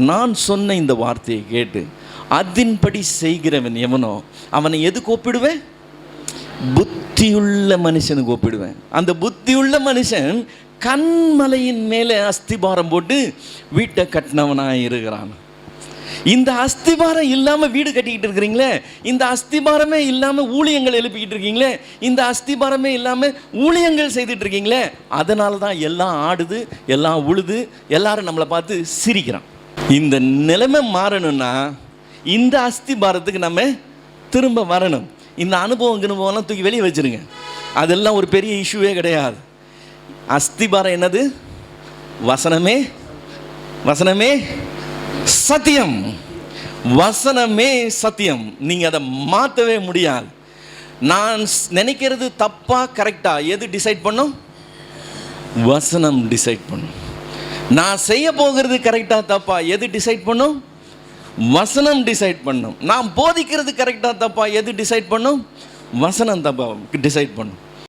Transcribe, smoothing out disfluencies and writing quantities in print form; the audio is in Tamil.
நான் சொன்ன இந்த வார்த்தையை கேட்டு அதன்படி செய்கிறவன் எவனோ அவனை எதுக்கு ஒப்பிடுவேன்? புத்தியுள்ள மனுஷனுக்கு ஒப்பிடுவேன். அந்த புத்தியுள்ள மனுஷன் கண்மலையின் மேலே அஸ்திபாரம் போட்டு வீட்டை கட்டினவனாக இருக்கிறான். இந்த அஸ்திபாரம் இல்லாமல் வீடு கட்டிக்கிட்டு இருக்கிறீங்களே, இந்த அஸ்திபாரமே இல்லாமல் ஊழியங்கள் எழுப்பிக்கிட்டு இருக்கீங்களே, இந்த அஸ்திபாரமே இல்லாமல் ஊழியங்கள் செய்துட்டு இருக்கீங்களே, அதனால தான் எல்லாம் ஆடுது, எல்லாம் உழுது, எல்லாரும் நம்மளை பார்த்து சிரிக்கிறான். இந்த நிலைமை மாறணும்னா இந்த அஸ்திபாரத்துக்கு நம்ம திரும்ப வரணும். இந்த அனுபவம்லாம் தூக்கி வெளியே வச்சுருங்க. அதெல்லாம் ஒரு பெரிய இஷ்யூவே கிடையாது. அஸ்திபாரம் என்னது? வசனமே, வசனமே சத்தியம். வசனமே சத்தியம். நீங்கள் அதை மாற்றவே முடியாது. நான் நினைக்கிறது தப்பா கரெக்டா எது டிசைட் பண்ணும்? வசனம் டிசைட் பண்ணும். நான் செய்ய போகிறது கரெக்டா தப்பா எது டிசைட் பண்ணும்? வசனம் டிசைட் பண்ணும். நான் போதிக்கிறது கரெக்டா தப்பா எது டிசைட் பண்ணும்? வசனம் தப்பா டிசைட் பண்ணும்.